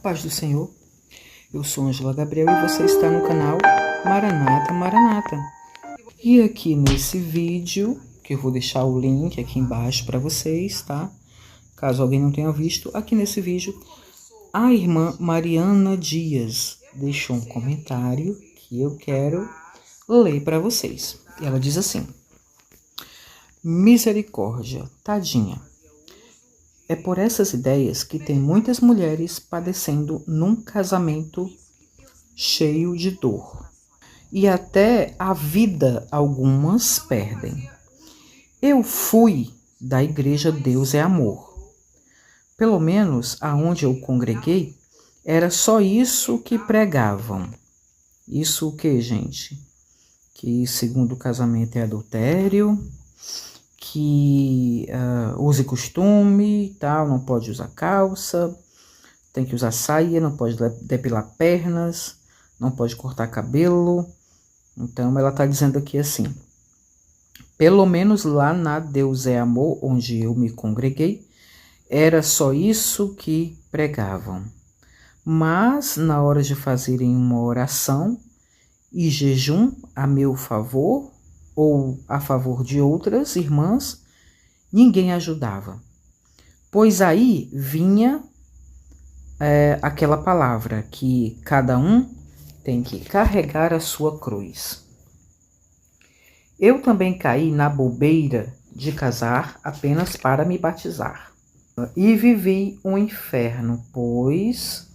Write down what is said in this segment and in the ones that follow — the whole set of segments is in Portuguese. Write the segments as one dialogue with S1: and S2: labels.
S1: paz do Senhor, eu sou Ângela Gabriel e você está no canal Maranata Maranata. E aqui nesse vídeo, que eu vou deixar o link aqui embaixo para vocês, tá? Caso alguém não tenha visto, aqui nesse vídeo, a irmã Mariana Dias deixou um comentário que eu quero ler para vocês. Ela diz assim: misericórdia, tadinha. É por essas ideias que tem muitas mulheres padecendo num casamento cheio de dor. E até a vida algumas perdem. Eu fui da igreja Deus é Amor. Pelo menos aonde eu congreguei, era só isso que pregavam. Isso o que, gente? Que segundo o casamento é adultério, que use costume e tal, não pode usar calça, tem que usar saia, não pode depilar pernas, não pode cortar cabelo. Então ela está dizendo aqui assim: pelo menos lá na Deus é Amor, onde eu me congreguei, era só isso que pregavam. Mas na hora de fazerem uma oração e jejum a meu favor, ou a favor de outras irmãs, ninguém ajudava. Pois aí vinha aquela palavra que cada um tem que carregar a sua cruz. Eu também caí na bobeira de casar apenas para me batizar. E vivi um inferno, pois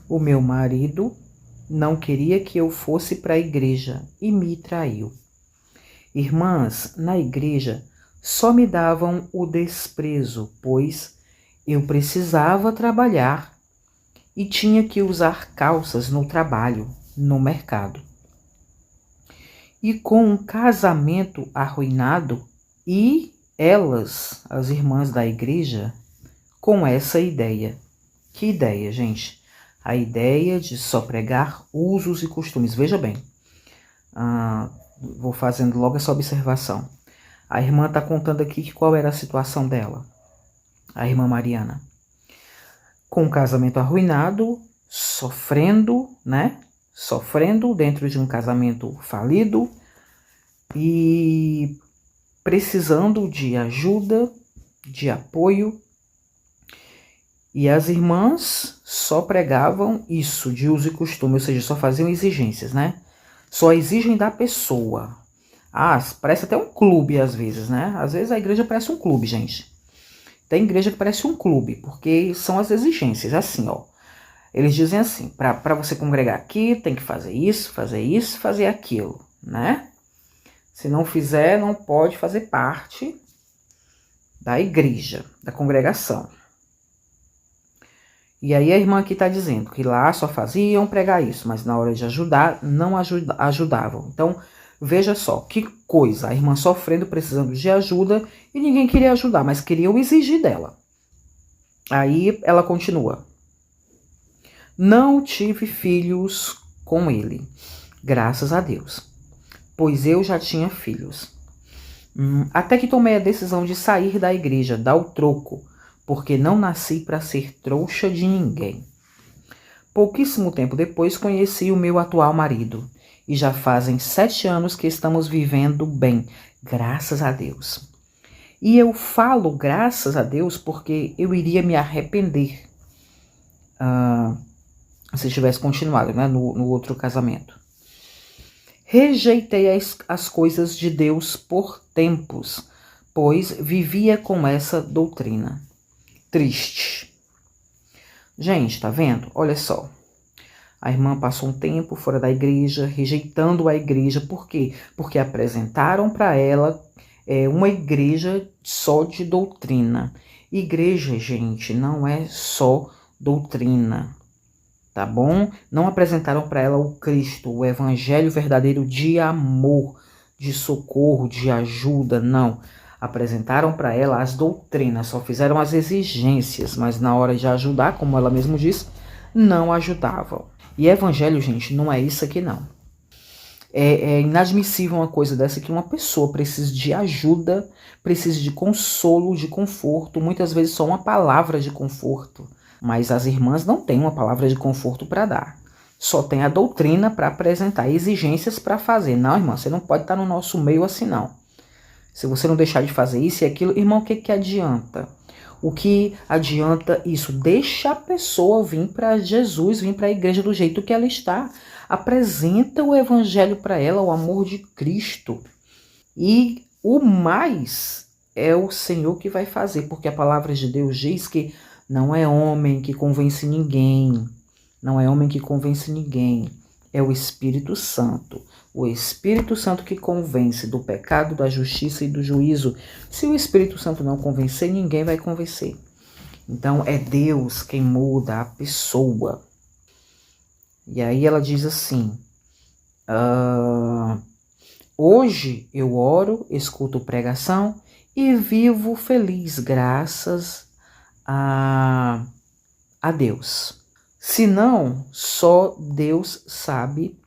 S1: o meu marido não queria que eu fosse para a igreja e me traiu. Irmãs, na igreja só me davam o desprezo, pois eu precisava trabalhar e tinha que usar calças no trabalho, no mercado. E com um casamento arruinado, e elas, as irmãs da igreja, com essa ideia. Que ideia, gente? A ideia de só pregar usos e costumes. Veja bem, vou fazendo logo essa observação. A irmã está contando aqui qual era a situação dela, a irmã Mariana. Com o casamento arruinado, sofrendo, né? Sofrendo dentro de um casamento falido e precisando de ajuda, de apoio. E as irmãs só pregavam isso, de uso e costume, ou seja, só faziam exigências, né? Só exigem da pessoa. Parece até um clube às vezes, né? Às vezes a igreja parece um clube, gente. Tem igreja que parece um clube, porque são as exigências, assim, ó. Eles dizem assim, para você congregar aqui, tem que fazer isso, fazer aquilo, né? Se não fizer, não pode fazer parte da igreja, da congregação. E aí a irmã aqui está dizendo que lá só faziam pregar isso, mas na hora de ajudar, não ajudavam. Então, veja só, que coisa, a irmã sofrendo, precisando de ajuda, e ninguém queria ajudar, mas queriam exigir dela. Aí ela continua: não tive filhos com ele, graças a Deus, pois eu já tinha filhos. Até que tomei a decisão de sair da igreja, dar o troco, porque não nasci para ser trouxa de ninguém. Pouquíssimo tempo depois conheci o meu atual marido, e já fazem 7 anos que estamos vivendo bem, graças a Deus. E eu falo graças a Deus porque eu iria me arrepender se tivesse continuado, né, no outro casamento. Rejeitei as coisas de Deus por tempos, pois vivia com essa doutrina. Triste. Gente, tá vendo? Olha só. A irmã passou um tempo fora da igreja, rejeitando a igreja. Por quê? Porque apresentaram para ela uma igreja só de doutrina. Igreja, gente, não é só doutrina, tá bom? Não apresentaram para ela o Cristo, o evangelho verdadeiro de amor, de socorro, de ajuda, não. Apresentaram para ela as doutrinas, só fizeram as exigências, mas na hora de ajudar, como ela mesma disse, não ajudavam. E evangelho, gente, não é isso aqui não. É inadmissível uma coisa dessa, que uma pessoa precise de ajuda, precise de consolo, de conforto, muitas vezes só uma palavra de conforto, Mas as irmãs não têm uma palavra de conforto para dar. Só tem a doutrina para apresentar, exigências para fazer. Não, irmã, você não pode estar no nosso meio assim, não. Se você não deixar de fazer isso e aquilo, irmão, o que que adianta? O que adianta isso? Deixa a pessoa vir para Jesus, vir para a igreja do jeito que ela está. Apresenta o evangelho para ela, o amor de Cristo. E o mais é o Senhor que vai fazer, porque a palavra de Deus diz que não é homem que convence ninguém. Não é homem que convence ninguém. É o Espírito Santo. O Espírito Santo que convence do pecado, da justiça e do juízo. Se o Espírito Santo não convencer, ninguém vai convencer. Então é Deus quem muda a pessoa. E aí ela diz assim: hoje eu oro, escuto pregação e vivo feliz, graças a Deus. Senão, só Deus sabe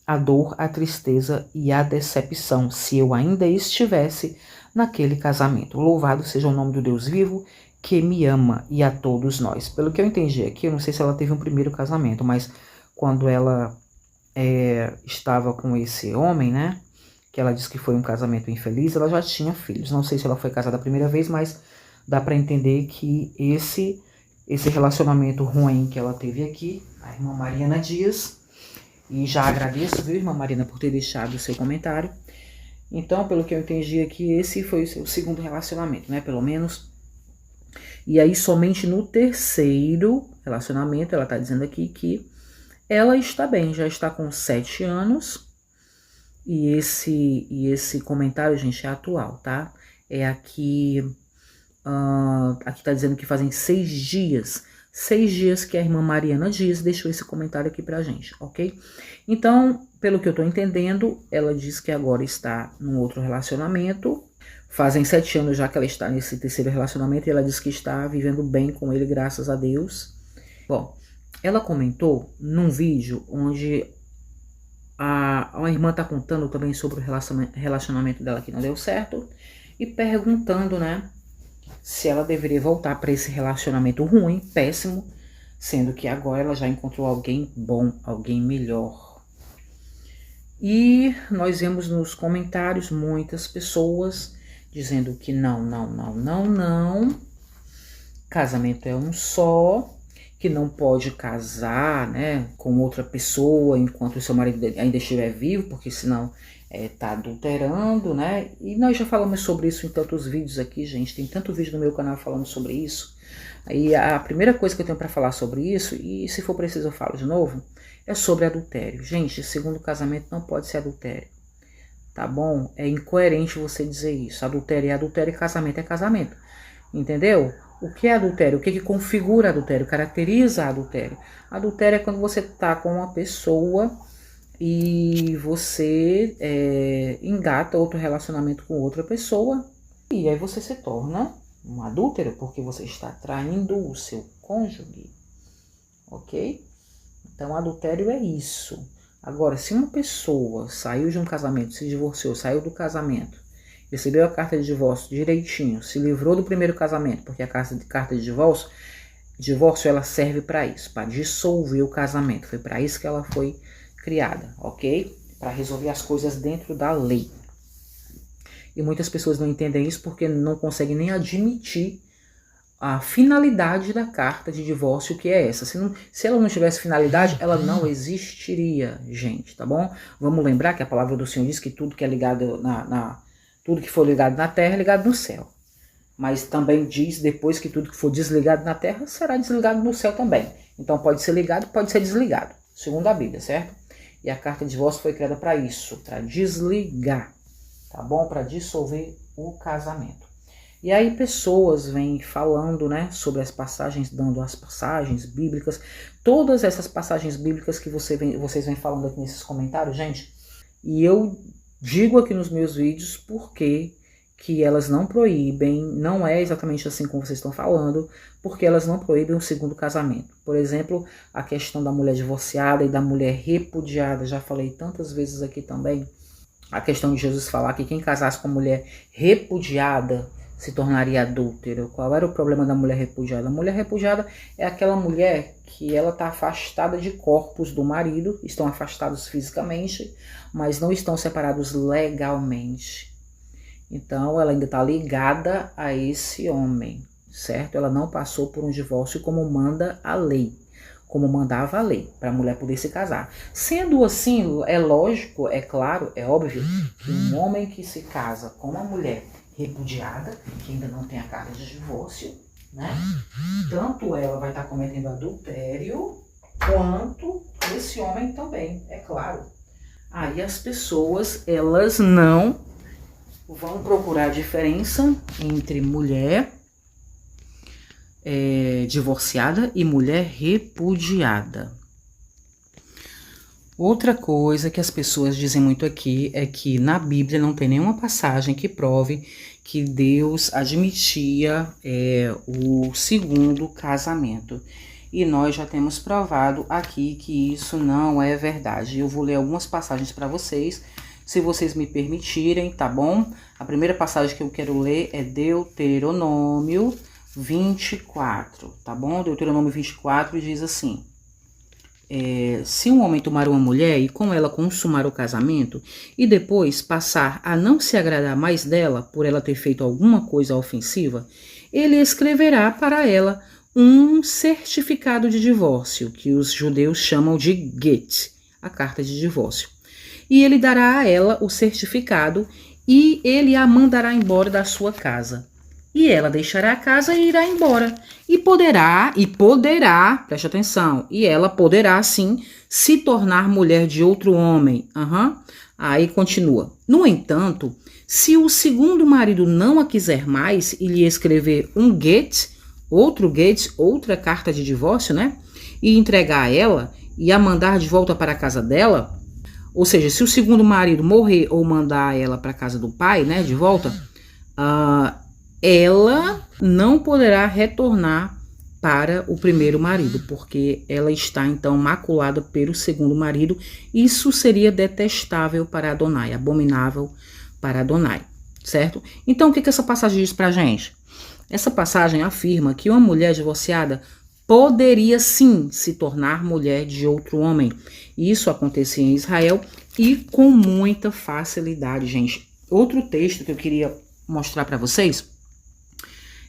S1: a dor, a tristeza e a decepção, se eu ainda estivesse naquele casamento. Louvado seja o nome do Deus vivo, que me ama, e a todos nós. Pelo que eu entendi aqui, eu não sei se ela teve um primeiro casamento, mas quando ela estava com esse homem, né, que ela disse que foi um casamento infeliz, ela já tinha filhos. Não sei se ela foi casada a primeira vez, mas dá para entender que esse relacionamento ruim que ela teve aqui, a irmã Mariana Dias, e já agradeço, viu, irmã Mariana, por ter deixado o seu comentário. Então, pelo que eu entendi aqui, esse foi o seu segundo relacionamento, né, pelo menos. E aí, somente no terceiro relacionamento, ela tá dizendo aqui que ela está bem, já está com 7 anos, e esse comentário, gente, é atual, tá? É aqui... aqui tá dizendo que fazem 6 dias. 6 dias que a irmã Mariana Dias deixou esse comentário aqui pra gente, ok? Então, pelo que eu tô entendendo, ela diz que agora está num outro relacionamento. Fazem 7 anos já que ela está nesse terceiro relacionamento e ela diz que está vivendo bem com ele, graças a Deus. Bom, ela comentou num vídeo onde a irmã tá contando também sobre o relacionamento dela que não deu certo e perguntando, né, se ela deveria voltar para esse relacionamento ruim, péssimo, sendo que agora ela já encontrou alguém bom, alguém melhor. E nós vemos nos comentários muitas pessoas dizendo que não, casamento é um só, que não pode casar, né, com outra pessoa enquanto o seu marido ainda estiver vivo, porque senão tá adulterando, né? E nós já falamos sobre isso em tantos vídeos aqui, gente. Tem tanto vídeo no meu canal falando sobre isso. Aí a primeira coisa que eu tenho para falar sobre isso, e se for preciso eu falo de novo, é sobre adultério. Gente, segundo casamento não pode ser adultério, tá bom? É incoerente você dizer isso. Adultério é adultério e casamento é casamento, entendeu? O que é adultério? O que configura adultério? Caracteriza adultério? Adultério é quando você tá com uma pessoa e você engata outro relacionamento com outra pessoa e aí você se torna um adúltero porque você está traindo o seu cônjuge, ok? Então adultério é isso. Agora, se uma pessoa saiu de um casamento, se divorciou, saiu do casamento, recebeu a carta de divórcio direitinho, se livrou do primeiro casamento, porque a carta de divórcio ela serve para isso, para dissolver o casamento. Foi para isso que ela foi criada, ok? Para resolver as coisas dentro da lei. E muitas pessoas não entendem isso porque não conseguem nem admitir a finalidade da carta de divórcio, que é essa. Se ela não tivesse finalidade, ela não existiria, gente, tá bom? Vamos lembrar que a palavra do Senhor diz que tudo que é ligado tudo que for ligado na terra é ligado no céu. Mas também diz depois que tudo que for desligado na terra será desligado no céu também. Então pode ser ligado, pode ser desligado, segundo a Bíblia, certo? E a carta de divórcio foi criada para isso, para desligar, tá bom? Para dissolver o casamento. E aí pessoas vêm falando, né, sobre as passagens, dando as passagens bíblicas, todas essas passagens bíblicas que vocês vêm falando aqui nesses comentários, gente. E eu digo aqui nos meus vídeos porque que elas não proíbem, não é exatamente assim como vocês estão falando, porque elas não proíbem o segundo casamento. Por exemplo, a questão da mulher divorciada e da mulher repudiada, já falei tantas vezes aqui também, a questão de Jesus falar que quem casasse com mulher repudiada se tornaria adúltero. Qual era o problema da mulher repudiada? A mulher repudiada é aquela mulher que ela está afastada de corpos do marido, estão afastados fisicamente, mas não estão separados legalmente. Então, ela ainda está ligada a esse homem, certo? Ela não passou por um divórcio como manda a lei, como mandava a lei, para a mulher poder se casar. Sendo assim, é lógico, é claro, é óbvio, que um homem que se casa com uma mulher repudiada, que ainda não tem a carta de divórcio, né? Tanto ela vai estar cometendo adultério, quanto esse homem também, é claro. Aí as pessoas, elas não vão procurar a diferença entre mulher divorciada e mulher repudiada. Outra coisa que as pessoas dizem muito aqui é que na Bíblia não tem nenhuma passagem que prove que Deus admitia o segundo casamento. E nós já temos provado aqui que isso não é verdade. Eu vou ler algumas passagens para vocês, se vocês me permitirem, tá bom? A primeira passagem que eu quero ler é Deuteronômio 24, tá bom? Deuteronômio 24 diz assim: se um homem tomar uma mulher e com ela consumar o casamento, e depois passar a não se agradar mais dela por ela ter feito alguma coisa ofensiva, ele escreverá para ela um certificado de divórcio, que os judeus chamam de get, a carta de divórcio. E ele dará a ela o certificado e ele a mandará embora da sua casa. E ela deixará a casa e irá embora. E poderá, preste atenção, e ela poderá, sim, se tornar mulher de outro homem. Aí continua. No entanto, se o segundo marido não a quiser mais e lhe escrever um get, outra carta de divórcio, né? E entregar a ela e a mandar de volta para a casa dela, ou seja, se o segundo marido morrer ou mandar ela para a casa do pai, né, de volta, ela não poderá retornar para o primeiro marido, porque ela está então maculada pelo segundo marido. Isso seria detestável para Adonai, abominável para Adonai, certo? Então, o que essa passagem diz pra gente? Essa passagem afirma que uma mulher divorciada poderia sim se tornar mulher de outro homem. Isso acontecia em Israel e com muita facilidade, gente. Outro texto que eu queria mostrar para vocês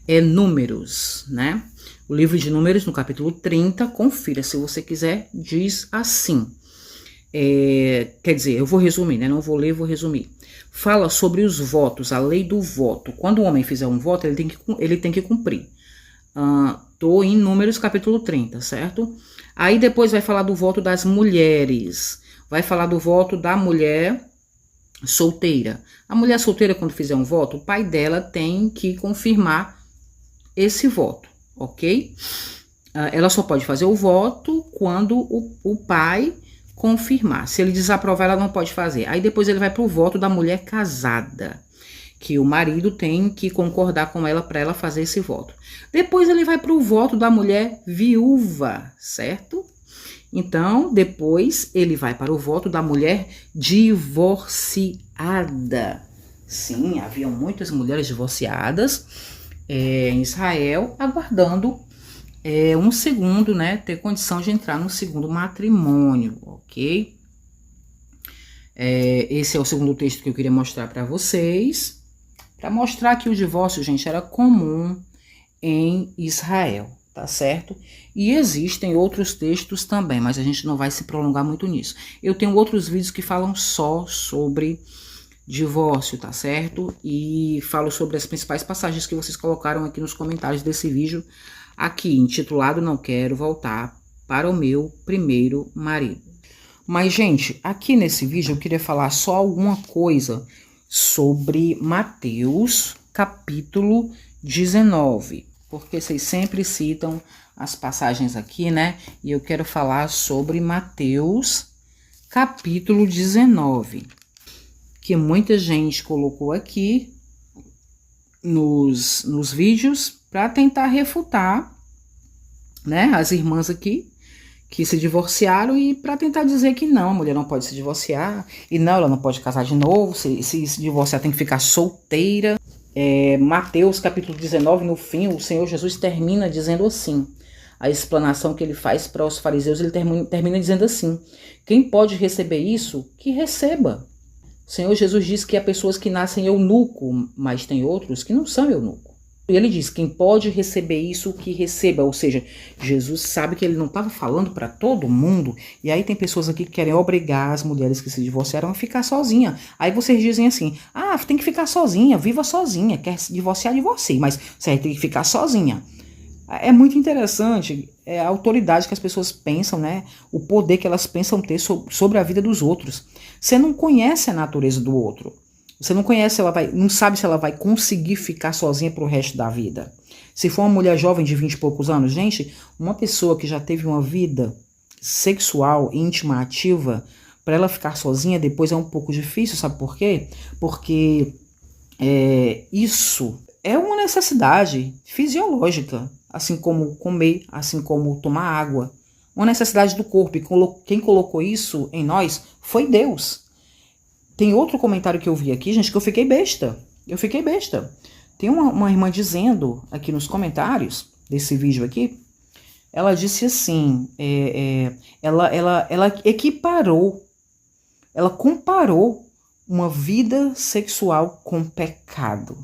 S1: é Números, né? O livro de Números, no capítulo 30, confira se você quiser, diz assim. Quer dizer, eu vou resumir, né? Não vou ler, vou resumir. Fala sobre os votos, a lei do voto. Quando o homem fizer um voto, ele tem que cumprir. Tô em Números capítulo 30, certo? Aí depois vai falar do voto das mulheres. Vai falar do voto da mulher solteira. A mulher solteira, quando fizer um voto, o pai dela tem que confirmar esse voto, ok? Ela só pode fazer o voto quando o pai confirmar. Se ele desaprovar, ela não pode fazer. Aí depois ele vai para o voto da mulher casada, que o marido tem que concordar com ela para ela fazer esse voto. Depois ele vai para o voto da mulher viúva, certo? Então, depois ele vai para o voto da mulher divorciada. Sim, haviam muitas mulheres divorciadas em Israel, aguardando um segundo, né, ter condição de entrar no segundo matrimônio, ok? Esse é o segundo texto que eu queria mostrar para vocês, para mostrar que o divórcio, gente, era comum em Israel, tá certo? E existem outros textos também, mas a gente não vai se prolongar muito nisso. Eu tenho outros vídeos que falam só sobre divórcio, tá certo? E falo sobre as principais passagens que vocês colocaram aqui nos comentários desse vídeo, aqui intitulado Não Quero Voltar para o Meu Primeiro Marido. Mas, gente, aqui nesse vídeo eu queria falar só alguma coisa sobre Mateus, capítulo 19, porque vocês sempre citam as passagens aqui, né? E eu quero falar sobre Mateus, capítulo 19, que muita gente colocou aqui nos vídeos para tentar refutar, né, as irmãs aqui que se divorciaram e para tentar dizer que não, a mulher não pode se divorciar e não, ela não pode casar de novo, se divorciar tem que ficar solteira. Mateus capítulo 19, no fim, o Senhor Jesus termina dizendo assim, a explanação que ele faz para os fariseus, ele termina dizendo assim, quem pode receber isso, que receba. O Senhor Jesus diz que há pessoas que nascem eunuco, mas tem outros que não são eunuco. E ele diz, quem pode receber isso, que receba. Ou seja, Jesus sabe que ele não estava falando para todo mundo. E aí tem pessoas aqui que querem obrigar as mulheres que se divorciaram a ficar sozinha. Aí vocês dizem assim, tem que ficar sozinha, viva sozinha. Quer se divorciar, divorcie, mas você tem que ficar sozinha. É muito interessante a autoridade que as pessoas pensam, né? O poder que elas pensam ter sobre a vida dos outros. Você não conhece a natureza do outro. Você não conhece, não sabe se ela vai conseguir ficar sozinha pro resto da vida. Se for uma mulher jovem de 20 e poucos anos, gente, uma pessoa que já teve uma vida sexual, íntima, ativa, para ela ficar sozinha depois é um pouco difícil, sabe por quê? Porque isso é uma necessidade fisiológica, assim como comer, assim como tomar água. Uma necessidade do corpo. E quem colocou isso em nós foi Deus. Tem outro comentário que eu vi aqui, gente, que eu fiquei besta. Tem uma irmã dizendo aqui nos comentários desse vídeo aqui, ela disse assim, ela equiparou, ela comparou uma vida sexual com pecado.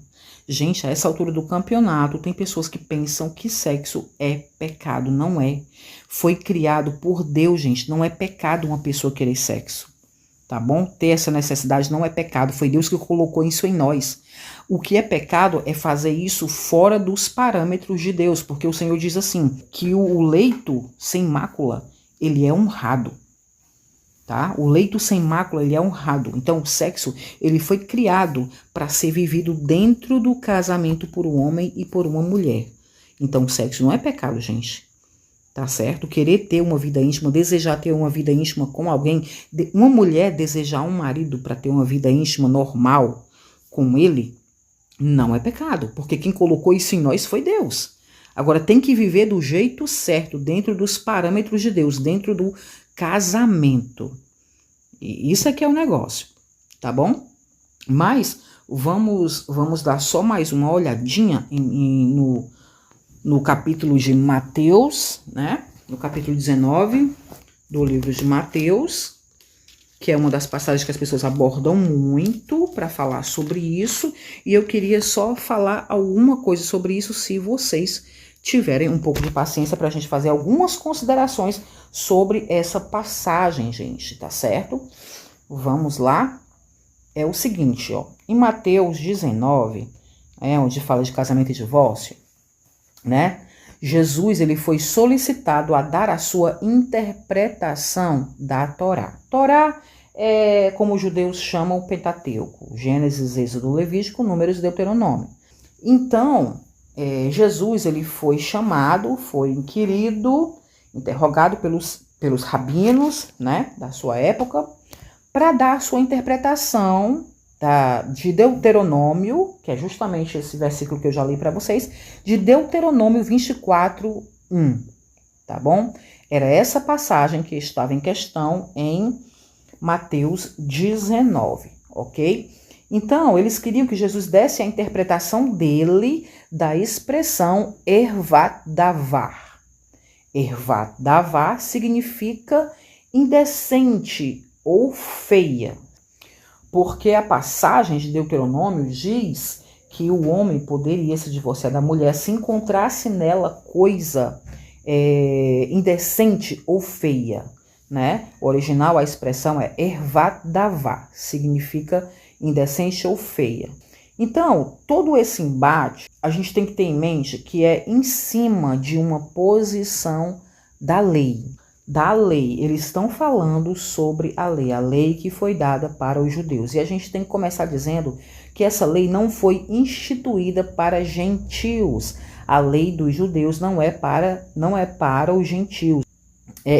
S1: Gente, a essa altura do campeonato, tem pessoas que pensam que sexo é pecado. Não é. Foi criado por Deus, gente. Não é pecado uma pessoa querer sexo. Tá bom? Ter essa necessidade não é pecado. Foi Deus que colocou isso em nós. O que é pecado é fazer isso fora dos parâmetros de Deus. Porque o Senhor diz assim, que o leito sem mácula, ele é honrado. Tá? O leito sem mácula, ele é honrado. Então, o sexo, ele foi criado para ser vivido dentro do casamento por um homem e por uma mulher. Então, o sexo não é pecado, gente. Tá certo? Querer ter uma vida íntima, desejar ter uma vida íntima com alguém, uma mulher desejar um marido para ter uma vida íntima normal com ele, não é pecado. Porque quem colocou isso em nós foi Deus. Agora, tem que viver do jeito certo, dentro dos parâmetros de Deus, dentro do casamento. E isso aqui é o negócio, tá bom? Mas vamos dar só mais uma olhadinha no capítulo de Mateus, né? No capítulo 19 do livro de Mateus, que é uma das passagens que as pessoas abordam muito para falar sobre isso. E eu queria só falar alguma coisa sobre isso, se vocês tiverem um pouco de paciência para a gente fazer algumas considerações sobre essa passagem, gente, tá certo? Vamos lá. É o seguinte, ó, em Mateus 19, onde fala de casamento e divórcio, né? Jesus, ele foi solicitado a dar a sua interpretação da Torá. Torá é como os judeus chamam o Pentateuco, Gênesis, Êxodo, Levítico, Números e Deuteronômio. Então, Jesus, ele foi chamado, foi inquirido, interrogado pelos rabinos, né, da sua época, para dar a sua interpretação de Deuteronômio, que é justamente esse versículo que eu já li para vocês, de Deuteronômio 24, 1, tá bom? Era essa passagem que estava em questão em Mateus 19, ok? Então, eles queriam que Jesus desse a interpretação dele da expressão ervat davar. Ervat davar significa indecente ou feia. Porque a passagem de Deuteronômio diz que o homem poderia se divorciar da mulher se encontrasse nela coisa indecente ou feia, né? O original, a expressão é ervat davar, significa indecente ou feia. Então, todo esse embate, a gente tem que ter em mente que é em cima de uma posição da lei. Eles estão falando sobre a lei que foi dada para os judeus. E a gente tem que começar dizendo que essa lei não foi instituída para gentios. A lei dos judeus não é para os gentios.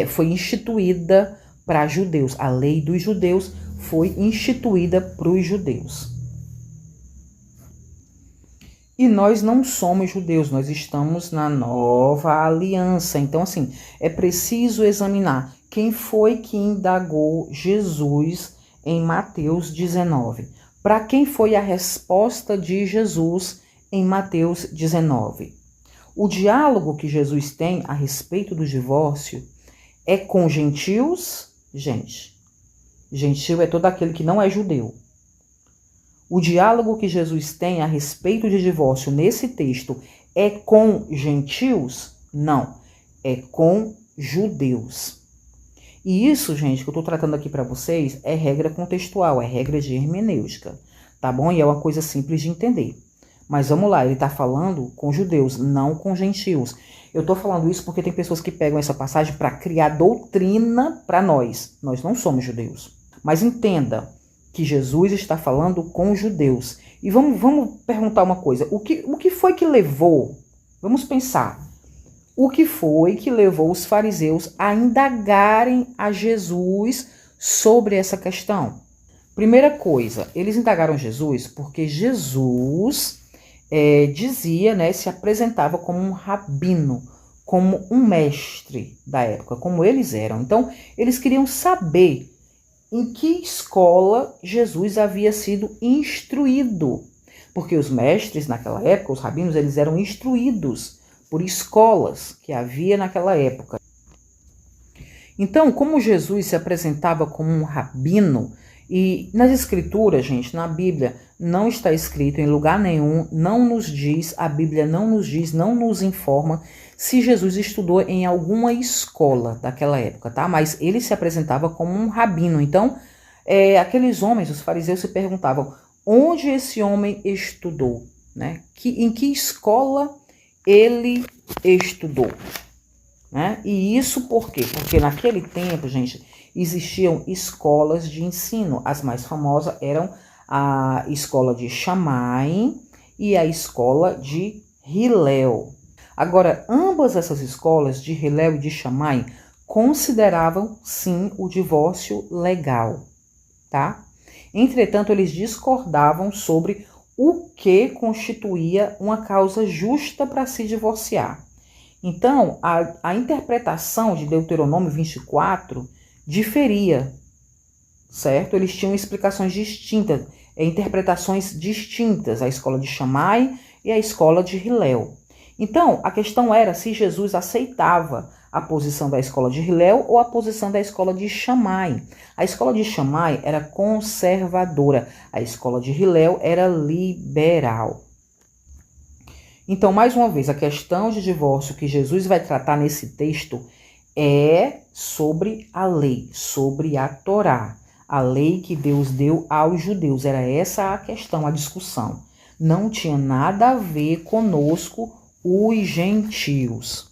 S1: Foi instituída para judeus. A lei dos judeus foi instituída para os judeus. E nós não somos judeus, nós estamos na nova aliança. Então, assim, é preciso examinar quem foi que indagou Jesus em Mateus 19. Para quem foi a resposta de Jesus em Mateus 19? O diálogo que Jesus tem a respeito do divórcio é com gentios, gente. Gentil é todo aquele que não é judeu. O diálogo que Jesus tem a respeito de divórcio nesse texto é com gentios? Não, é com judeus. E isso, gente, que eu estou tratando aqui para vocês é regra contextual, é regra de hermenêutica, tá bom? E é uma coisa simples de entender. Mas vamos lá, ele está falando com judeus, não com gentios. Eu estou falando isso porque tem pessoas que pegam essa passagem para criar doutrina para nós. Nós não somos judeus. Mas entenda que Jesus está falando com judeus. E vamos perguntar uma coisa. O que foi que levou? Vamos pensar. O que foi que levou os fariseus a indagarem a Jesus sobre essa questão? Primeira coisa, eles indagaram Jesus porque Jesus dizia, né, se apresentava como um rabino, como um mestre da época, como eles eram. Então, eles queriam saber em que escola Jesus havia sido instruído. Porque os mestres naquela época, os rabinos, eles eram instruídos por escolas que havia naquela época. Então, como Jesus se apresentava como um rabino, e nas escrituras, gente, na Bíblia, não está escrito em lugar nenhum, não nos diz, a Bíblia não nos diz, não nos informa se Jesus estudou em alguma escola daquela época, tá? Mas ele se apresentava como um rabino. Então, aqueles homens, os fariseus, se perguntavam, onde esse homem estudou, né? Em que escola ele estudou, né? E isso por quê? Porque naquele tempo, gente, existiam escolas de ensino. As mais famosas eram a escola de Shammai e a escola de Hillel. Agora, ambas essas escolas, de Hillel e de Shammai, consideravam, sim, o divórcio legal, tá? Entretanto, eles discordavam sobre o que constituía uma causa justa para se divorciar. Então, a interpretação de Deuteronômio 24 diferia, certo? Eles tinham explicações distintas, interpretações distintas, a escola de Shammai e a escola de Hillel. Então, a questão era se Jesus aceitava a posição da escola de Hillel ou a posição da escola de Shammai. A escola de Shammai era conservadora, a escola de Hillel era liberal. Então, mais uma vez, a questão de divórcio que Jesus vai tratar nesse texto é sobre a lei, sobre a Torá, a lei que Deus deu aos judeus. Era essa a questão, a discussão. Não tinha nada a ver conosco, os gentios.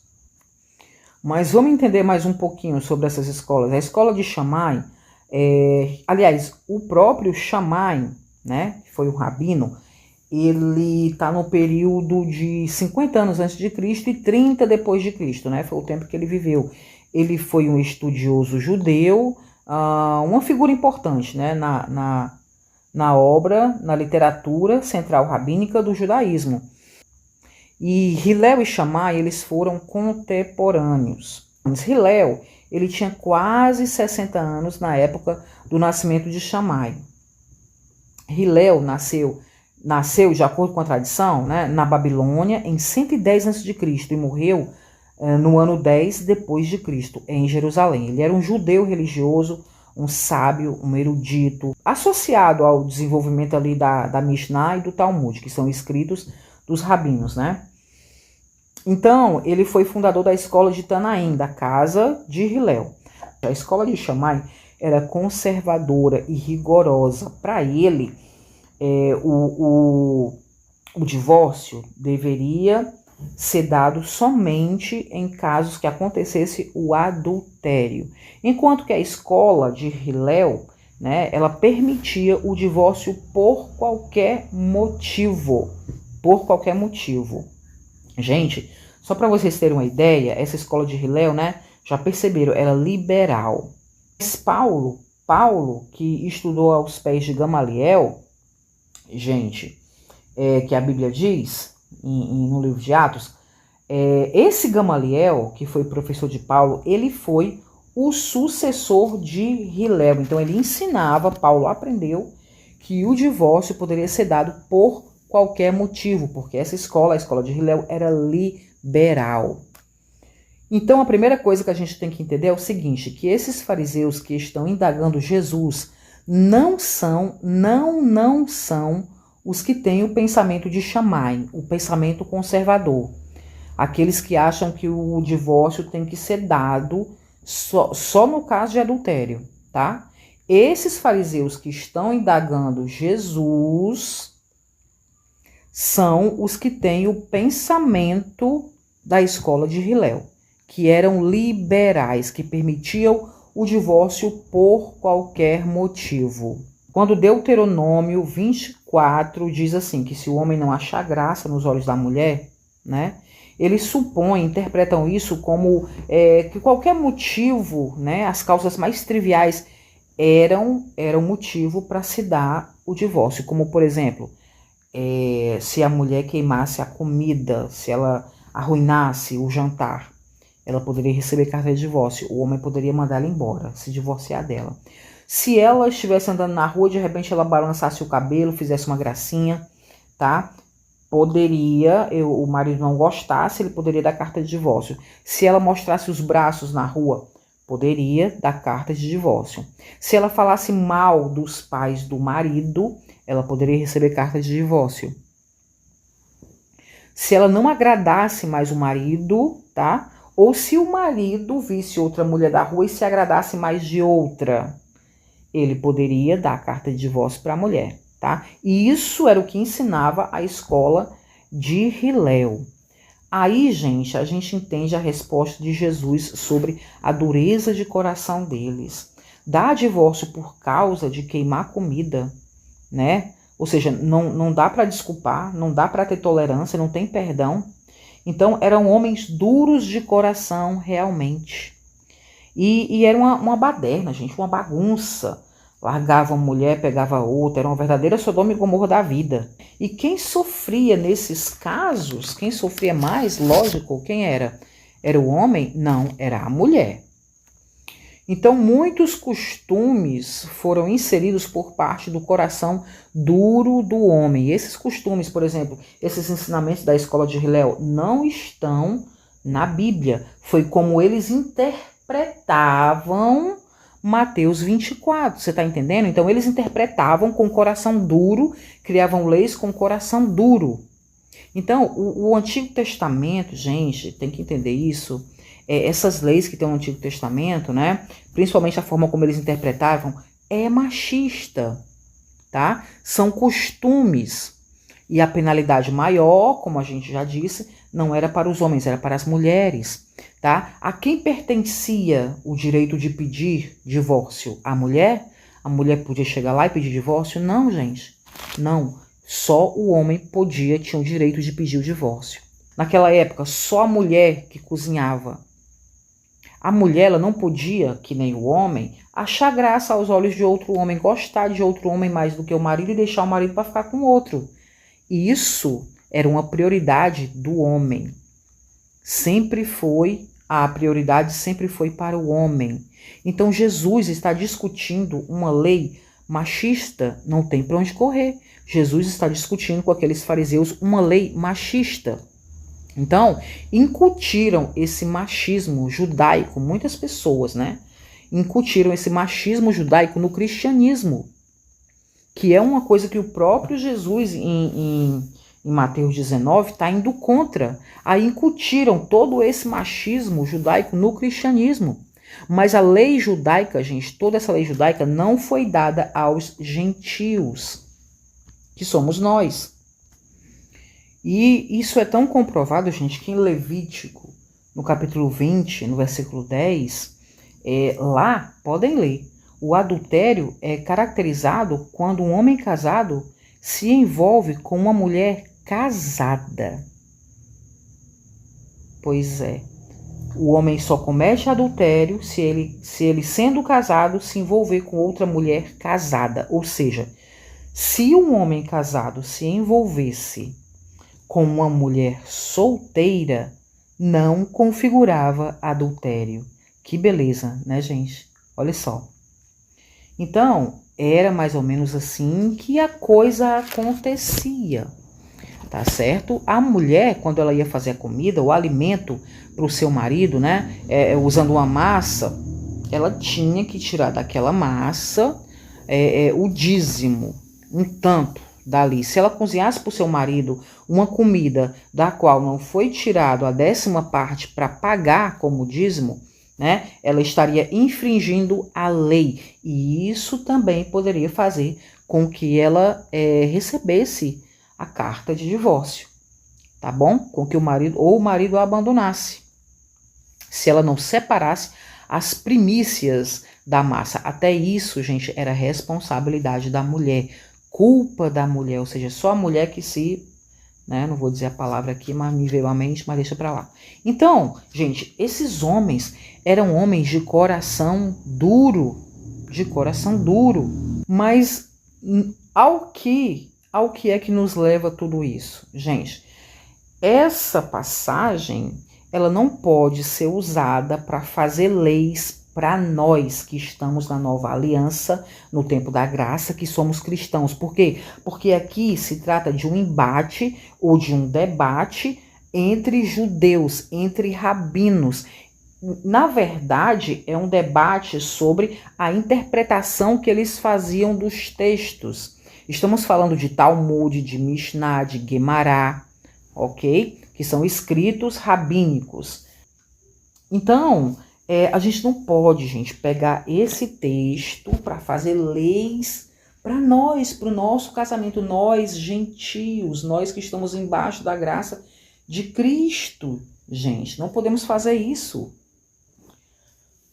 S1: Mas vamos entender mais um pouquinho sobre essas escolas. A escola de Shammai, aliás, o próprio Shammai, né, que foi um rabino, ele está no período de 50 anos antes de Cristo e 30 depois de Cristo, né? Foi o tempo que ele viveu. Ele foi um estudioso judeu, uma figura importante, né? Na obra, na literatura central rabínica do judaísmo. E Hillel e Shammai, eles foram contemporâneos. Mas Hillel, ele tinha quase 60 anos na época do nascimento de Shammai. Hillel nasceu, de acordo com a tradição, né, na Babilônia, em 110 a.C. e morreu no ano 10 depois de Cristo, em Jerusalém. Ele era um judeu religioso, um sábio, um erudito, associado ao desenvolvimento ali da Mishnah e do Talmud, que são escritos dos rabinos, né? Então, ele foi fundador da escola de Tanaim, da casa de Hillel. A escola de Shammai era conservadora e rigorosa. Para ele, o divórcio deveria ser dado somente em casos que acontecesse o adultério. Enquanto que a escola de Hillel, né, ela permitia o divórcio por qualquer motivo. Por qualquer motivo. Gente, só para vocês terem uma ideia, essa escola de Hillel, né, já perceberam, era liberal. Mas Paulo, que estudou aos pés de Gamaliel, gente, que a Bíblia diz, no livro de Atos, esse Gamaliel, que foi professor de Paulo, ele foi o sucessor de Hillel. Então ele ensinava, Paulo aprendeu que o divórcio poderia ser dado por qualquer motivo, porque essa escola, a escola de Hillel, era liberal. Então, a primeira coisa que a gente tem que entender é o seguinte, que esses fariseus que estão indagando Jesus não são os que têm o pensamento de Shammai, o pensamento conservador. Aqueles que acham que o divórcio tem que ser dado só no caso de adultério, tá? Esses fariseus que estão indagando Jesus são os que têm o pensamento da escola de Hillel, que eram liberais, que permitiam o divórcio por qualquer motivo. Quando Deuteronômio 24 diz assim, que se o homem não achar graça nos olhos da mulher, né, eles supõem, interpretam isso como que qualquer motivo, né, as causas mais triviais eram motivo para se dar o divórcio. Como, por exemplo, se a mulher queimasse a comida, se ela arruinasse o jantar, ela poderia receber carta de divórcio. O homem poderia mandar ela embora, se divorciar dela. Se ela estivesse andando na rua, de repente ela balançasse o cabelo, fizesse uma gracinha, tá? O marido não gostasse, ele poderia dar carta de divórcio. Se ela mostrasse os braços na rua, poderia dar carta de divórcio. Se ela falasse mal dos pais do marido, ela poderia receber carta de divórcio. Se ela não agradasse mais o marido, tá? Ou se o marido visse outra mulher da rua e se agradasse mais de outra, ele poderia dar carta de divórcio para a mulher, tá? E isso era o que ensinava a escola de Hillel. Aí, gente, a gente entende a resposta de Jesus sobre a dureza de coração deles. Dar divórcio por causa de queimar comida, né? Ou seja, não dá para desculpar, não dá para ter tolerância, não tem perdão. Então, eram homens duros de coração, realmente. E era uma baderna, gente, uma bagunça. Largava uma mulher, pegava outra, era uma verdadeira Sodoma e Gomorra da vida. E quem sofria nesses casos, quem sofria mais, lógico, quem era? Era o homem? Não, era a mulher. Então, muitos costumes foram inseridos por parte do coração duro do homem. E esses costumes, por exemplo, esses ensinamentos da escola de Hillel não estão na Bíblia. Foi como eles interpretavam Mateus 24, você está entendendo? Então, eles interpretavam com o coração duro, criavam leis com o coração duro. Então, o Antigo Testamento, gente, tem que entender isso. Essas leis que tem no Antigo Testamento, né? Principalmente a forma como eles interpretavam, é machista, tá? São costumes. E a penalidade maior, como a gente já disse, não era para os homens, era para as mulheres, tá? A quem pertencia o direito de pedir divórcio? A mulher? A mulher podia chegar lá e pedir divórcio? Não, gente. Não. Só o homem tinha o direito de pedir o divórcio. Naquela época, só a mulher que cozinhava. A mulher, ela não podia, que nem o homem, achar graça aos olhos de outro homem, gostar de outro homem mais do que o marido e deixar o marido para ficar com outro. E isso era uma prioridade do homem. A prioridade sempre foi para o homem. Então Jesus está discutindo uma lei machista, não tem para onde correr. Jesus está discutindo com aqueles fariseus uma lei machista. Então, incutiram esse machismo judaico, muitas pessoas, né? Incutiram esse machismo judaico no cristianismo, que é uma coisa que o próprio Jesus, em Mateus 19, está indo contra. Aí incutiram todo esse machismo judaico no cristianismo. Mas a lei judaica, gente, toda essa lei judaica não foi dada aos gentios, que somos nós. E isso é tão comprovado, gente, que em Levítico, no capítulo 20, no versículo 10, lá, podem ler, o adultério é caracterizado quando um homem casado se envolve com uma mulher casada. Pois é, o homem só comete adultério se ele sendo casado, se envolver com outra mulher casada. Ou seja, se um homem casado se envolvesse com uma mulher solteira, não configurava adultério. Que beleza, né, gente? Olha só. Então, era mais ou menos assim que a coisa acontecia, tá certo? A mulher, quando ela ia fazer a comida, o alimento para o seu marido, né, usando uma massa, ela tinha que tirar daquela massa o dízimo, um tanto dali. Se ela cozinhasse para o seu marido uma comida da qual não foi tirado a 10ª parte para pagar como dízimo, né, ela estaria infringindo a lei. E isso também poderia fazer com que ela recebesse a carta de divórcio, tá bom? Com que o marido a abandonasse, se ela não separasse as primícias da massa. Até isso, gente, era responsabilidade da mulher, culpa da mulher, ou seja, só a mulher que se, né, não vou dizer a palavra aqui, mas me veio à mente, mas deixa pra lá. Então, gente, esses homens eram homens de coração duro, mas ao que é que nos leva tudo isso? Gente, essa passagem, ela não pode ser usada para fazer leis para nós que estamos na nova aliança, no tempo da graça, que somos cristãos. Por quê? Porque aqui se trata de um embate ou de um debate entre judeus, entre rabinos. Na verdade, é um debate sobre a interpretação que eles faziam dos textos. Estamos falando de Talmud, de Mishnah, de Guemará, ok? Que são escritos rabínicos. Então, a gente não pode, gente, pegar esse texto para fazer leis para nós, para o nosso casamento, nós gentios, nós que estamos embaixo da graça de Cristo, gente. Não podemos fazer isso.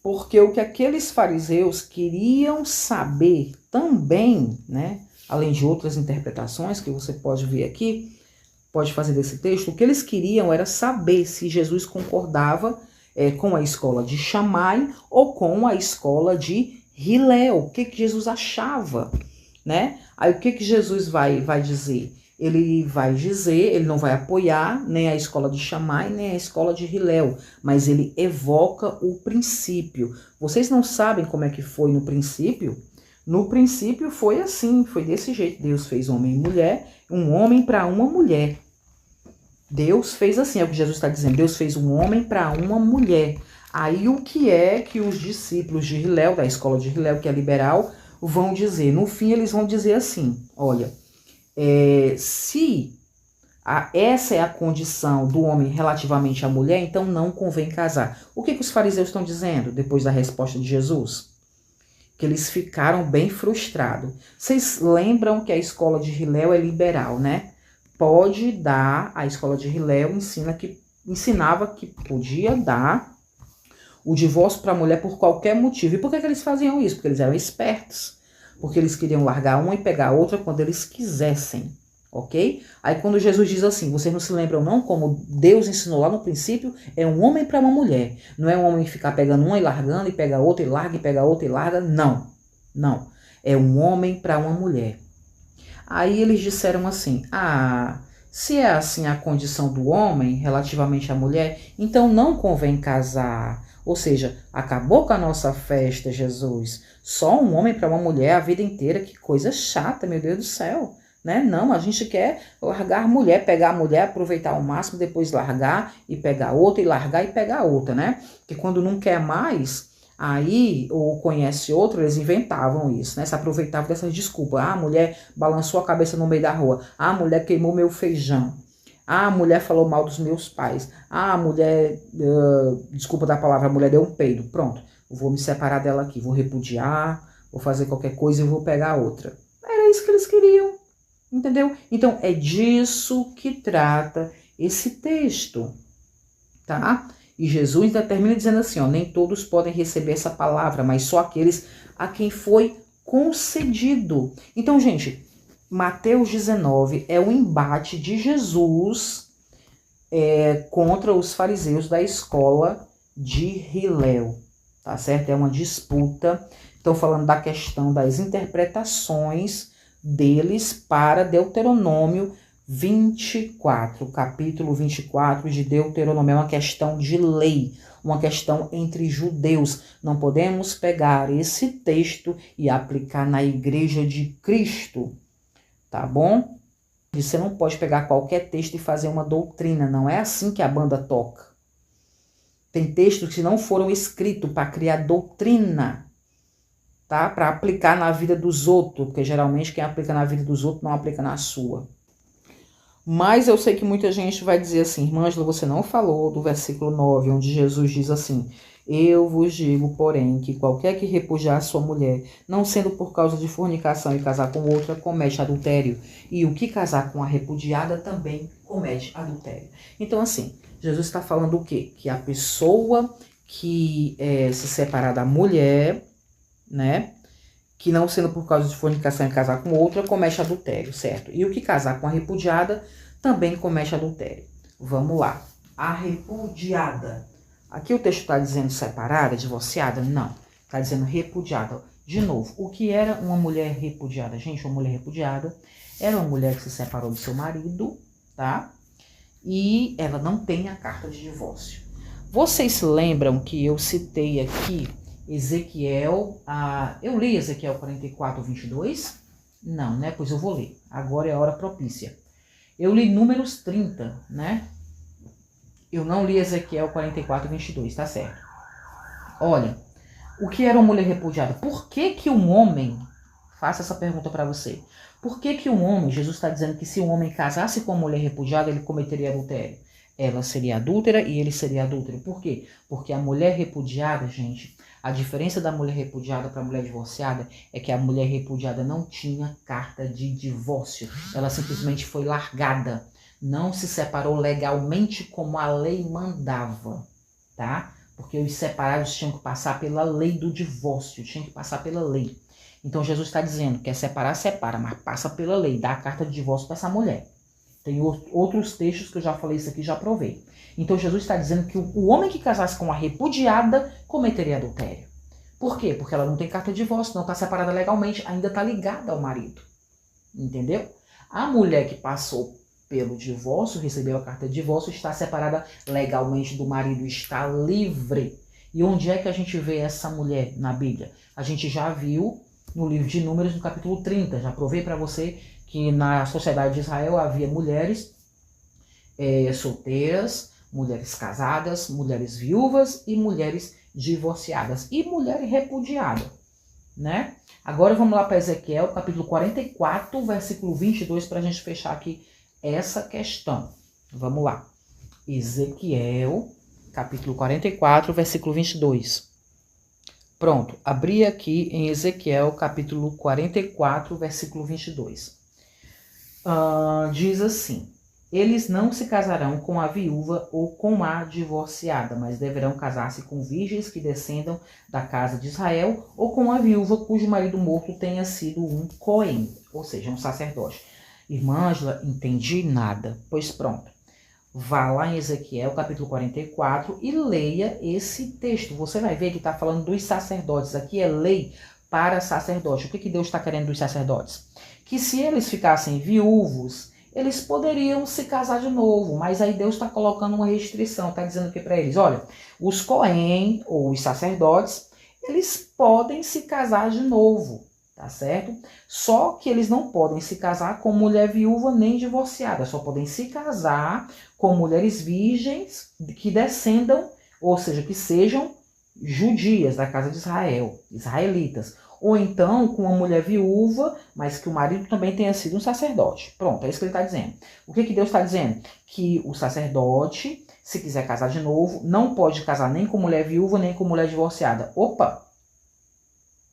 S1: Porque o que aqueles fariseus queriam saber também, né, além de outras interpretações que você pode ver aqui, pode fazer desse texto, o que eles queriam era saber se Jesus concordava com a escola de Shammai ou com a escola de Hillel. O que Jesus achava, né? Aí o que Jesus vai dizer? Ele vai dizer, ele não vai apoiar nem a escola de Shammai, nem a escola de Hillel, mas ele evoca o princípio. Vocês não sabem como é que foi no princípio? No princípio foi assim, foi desse jeito. Deus fez homem e mulher, um homem para uma mulher. Deus fez assim, é o que Jesus está dizendo. Deus fez um homem para uma mulher. Aí o que é que os discípulos de Hillel, da escola de Hillel, que é liberal, vão dizer? No fim eles vão dizer assim, olha, se essa é a condição do homem relativamente à mulher, então não convém casar. O que os fariseus estão dizendo depois da resposta de Jesus? Que eles ficaram bem frustrados. Vocês lembram que a escola de Hillel é liberal, né? Pode dar, a escola de Hillel ensinava que podia dar o divórcio para a mulher por qualquer motivo. E por que eles faziam isso? Porque eles eram espertos. Porque eles queriam largar uma e pegar a outra quando eles quisessem, ok? Aí quando Jesus diz assim, vocês não se lembram não como Deus ensinou lá no princípio, é um homem para uma mulher. Não é um homem ficar pegando uma e largando e pega outra e larga e pega outra e larga. Não, não. É um homem para uma mulher. Aí eles disseram assim, se é assim a condição do homem relativamente à mulher, então não convém casar. Ou seja, acabou com a nossa festa, Jesus. Só um homem para uma mulher a vida inteira, que coisa chata, meu Deus do céu. Né? Não, a gente quer largar a mulher, pegar a mulher, aproveitar ao máximo, depois largar e pegar outra, e largar e pegar outra, né? Porque quando não quer mais, aí, ou conhece outro, eles inventavam isso, né? Se aproveitavam dessas desculpas. A mulher balançou a cabeça no meio da rua. A mulher queimou meu feijão. A mulher falou mal dos meus pais. A mulher, desculpa da palavra, a mulher deu um peido. Pronto, eu vou me separar dela aqui, vou repudiar, vou fazer qualquer coisa e vou pegar outra. Era isso que eles queriam, entendeu? Então, é disso que trata esse texto, tá? E Jesus termina dizendo assim, ó, nem todos podem receber essa palavra, mas só aqueles a quem foi concedido. Então, gente, Mateus 19 é o embate de Jesus contra os fariseus da escola de Hillel, tá certo? É uma disputa. Estão falando da questão das interpretações deles para Deuteronômio 24, capítulo 24 de Deuteronômio, é uma questão de lei, uma questão entre judeus. Não podemos pegar esse texto e aplicar na igreja de Cristo, tá bom? Você não pode pegar qualquer texto e fazer uma doutrina, não é assim que a banda toca. Tem textos que não foram escritos para criar doutrina, tá? Para aplicar na vida dos outros, porque geralmente quem aplica na vida dos outros não aplica na sua. Mas eu sei que muita gente vai dizer assim, irmã Ângela, você não falou do versículo 9, onde Jesus diz assim: eu vos digo, porém, que qualquer que repudiar sua mulher, não sendo por causa de fornicação e casar com outra, comete adultério. E o que casar com a repudiada também comete adultério. Então, assim, Jesus está falando o quê? Que a pessoa que se separar da mulher, né? Que não sendo por causa de fornicação e casar com outra, comete adultério, certo? E o que casar com a repudiada também comete adultério. Vamos lá. A repudiada. Aqui o texto está dizendo separada, divorciada? Não. Está dizendo repudiada. De novo, o que era uma mulher repudiada? Gente, uma mulher repudiada era uma mulher que se separou do seu marido, tá? E ela não tem a carta de divórcio. Vocês se lembram que eu citei aqui Ezequiel, eu li Ezequiel 44, 22? Não, né? Pois eu vou ler. Agora é a hora propícia. Eu li Números 30, né? Eu não li Ezequiel 44, 22, tá certo. Olha, o que era uma mulher repudiada? Por que que um homem, faça essa pergunta para você, por que que um homem, Jesus está dizendo que se um homem casasse com uma mulher repudiada, ele cometeria adultério? Ela seria adúltera e ele seria adúltero. Por quê? Porque a mulher repudiada, gente, a diferença da mulher repudiada para a mulher divorciada é que a mulher repudiada não tinha carta de divórcio. Ela simplesmente foi largada. Não se separou legalmente como a lei mandava, tá? Porque os separados tinham que passar pela lei do divórcio, tinham que passar pela lei. Então Jesus está dizendo, quer separar, separa, mas passa pela lei, dá a carta de divórcio para essa mulher. Tem outros textos que eu já falei isso aqui, já provei. Então Jesus está dizendo que o homem que casasse com a repudiada cometeria adultério. Por quê? Porque ela não tem carta de divórcio, não está separada legalmente, ainda está ligada ao marido. Entendeu? A mulher que passou pelo divórcio, recebeu a carta de divórcio, está separada legalmente do marido, está livre. E onde é que a gente vê essa mulher na Bíblia? A gente já viu no livro de Números, no capítulo 30. Já provei para você que na sociedade de Israel havia mulheres solteiras, mulheres casadas, mulheres viúvas e mulheres divorciadas. E mulher repudiada, né? Agora vamos lá para Ezequiel, capítulo 44, versículo 22, para a gente fechar aqui essa questão. Vamos lá. Ezequiel, capítulo 44, versículo 22. Pronto, abri aqui em Ezequiel, capítulo 44, versículo 22. Diz assim: eles não se casarão com a viúva ou com a divorciada, mas deverão casar-se com virgens que descendam da casa de Israel ou com a viúva cujo marido morto tenha sido um Cohen, ou seja, um sacerdote. Irmã Ângela, entendi nada. Pois pronto. Vá lá em Ezequiel, capítulo 44, e leia esse texto. Você vai ver que está falando dos sacerdotes. Aqui é lei para sacerdote. O que Deus está querendo dos sacerdotes? Que se eles ficassem viúvos, eles poderiam se casar de novo. Mas aí Deus está colocando uma restrição. Está dizendo aqui para eles, olha, os Cohen, ou os sacerdotes, eles podem se casar de novo. Tá certo? Só que eles não podem se casar com mulher viúva nem divorciada. Só podem se casar com mulheres virgens que descendam, ou seja, que sejam judias da casa de Israel, israelitas. Ou então com uma mulher viúva, mas que o marido também tenha sido um sacerdote. Pronto, é isso que ele está dizendo. O que Deus está dizendo? Que o sacerdote, se quiser casar de novo, não pode casar nem com mulher viúva, nem com mulher divorciada. Opa!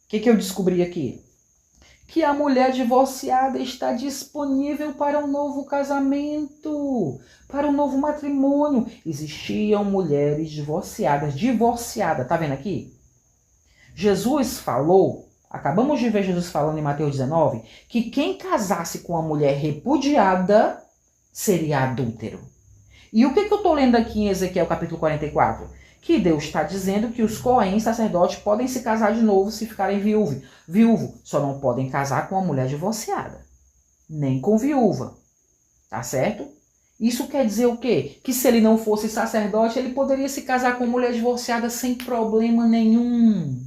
S1: O que eu descobri aqui? Que a mulher divorciada está disponível para um novo casamento, para um novo matrimônio. Existiam mulheres divorciadas, tá vendo aqui? Jesus falou, acabamos de ver Jesus falando em Mateus 19, que quem casasse com a mulher repudiada seria adúltero. E o que eu estou lendo aqui em Ezequiel capítulo 44? Que Deus está dizendo que os Cohen, sacerdotes, podem se casar de novo se ficarem viúvo. Só não podem casar com uma mulher divorciada. Nem com viúva. Tá certo? Isso quer dizer o quê? Que se ele não fosse sacerdote, ele poderia se casar com mulher divorciada sem problema nenhum.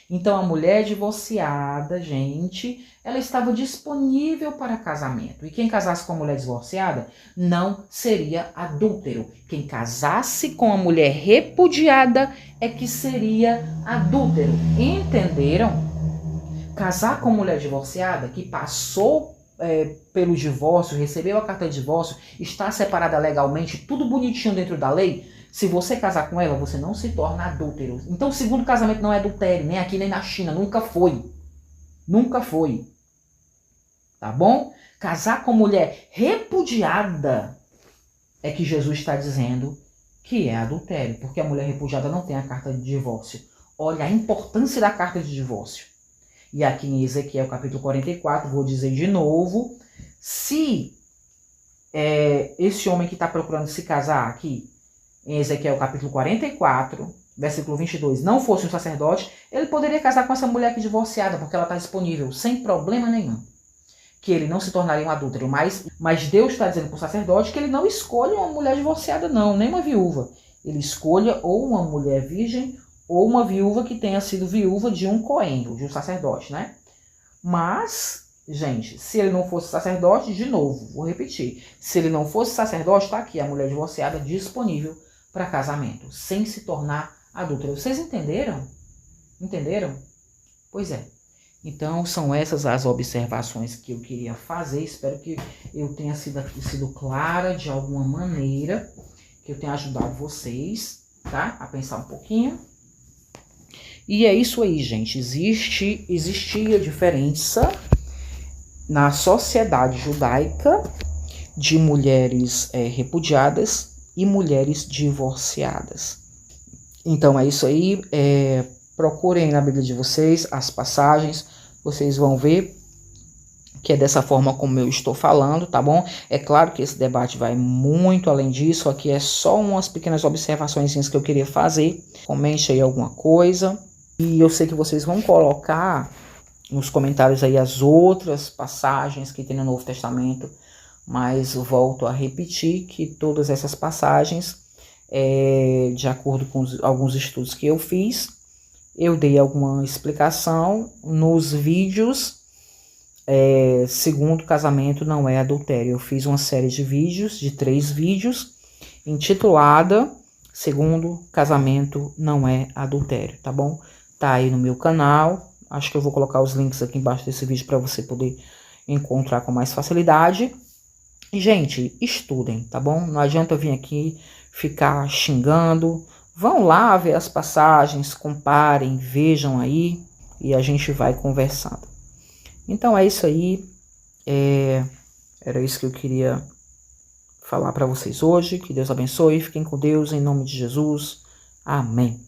S1: Então a mulher divorciada, gente, ela estava disponível para casamento. E quem casasse com a mulher divorciada não seria adúltero. Quem casasse com a mulher repudiada é que seria adúltero. Entenderam? Casar com mulher divorciada que passou pelo divórcio, recebeu a carta de divórcio, está separada legalmente, tudo bonitinho dentro da lei. Se você casar com ela, você não se torna adúltero. Então, o segundo casamento não é adultério, nem aqui nem na China, nunca foi. Nunca foi. Tá bom? Casar com mulher repudiada é que Jesus está dizendo que é adultério, porque a mulher repudiada não tem a carta de divórcio. Olha a importância da carta de divórcio. E aqui em Ezequiel capítulo 44, vou dizer de novo, se esse homem que está procurando se casar aqui, em Ezequiel capítulo 44, versículo 22, não fosse um sacerdote, ele poderia casar com essa mulher aqui divorciada, porque ela está disponível, sem problema nenhum. Que ele não se tornaria um adúltero, mas Deus está dizendo para o sacerdote que ele não escolha uma mulher divorciada não, nem uma viúva. Ele escolha ou uma mulher virgem, ou uma viúva que tenha sido viúva de um cohen, de um sacerdote, né? Mas, gente, se ele não fosse sacerdote, de novo, vou repetir. Se ele não fosse sacerdote, está aqui a mulher divorciada disponível para casamento, sem se tornar adúltero. Vocês entenderam? Entenderam? Pois é. Então, são essas as observações que eu queria fazer. Espero que eu tenha sido clara de alguma maneira, que eu tenha ajudado vocês, tá? A pensar um pouquinho. E é isso aí, gente. Existia diferença na sociedade judaica de mulheres repudiadas e mulheres divorciadas. Então é isso aí. Procurem na Bíblia de vocês as passagens. Vocês vão ver que é dessa forma como eu estou falando, tá bom? É claro que esse debate vai muito além disso. Aqui é só umas pequenas observações que eu queria fazer. Comente aí alguma coisa. E eu sei que vocês vão colocar nos comentários aí as outras passagens que tem no Novo Testamento, mas eu volto a repetir que todas essas passagens, de acordo com alguns estudos que eu fiz, eu dei alguma explicação nos vídeos. Segundo casamento não é adultério. Eu fiz uma série de vídeos, de 3 vídeos, intitulada Segundo casamento não é adultério, tá bom? Tá aí no meu canal. Acho que eu vou colocar os links aqui embaixo desse vídeo para você poder encontrar com mais facilidade. E, gente, estudem, tá bom? Não adianta eu vir aqui ficar xingando. Vão lá ver as passagens, comparem, vejam aí e a gente vai conversando. Então é isso aí. Era isso que eu queria falar para vocês hoje. Que Deus abençoe. Fiquem com Deus em nome de Jesus. Amém.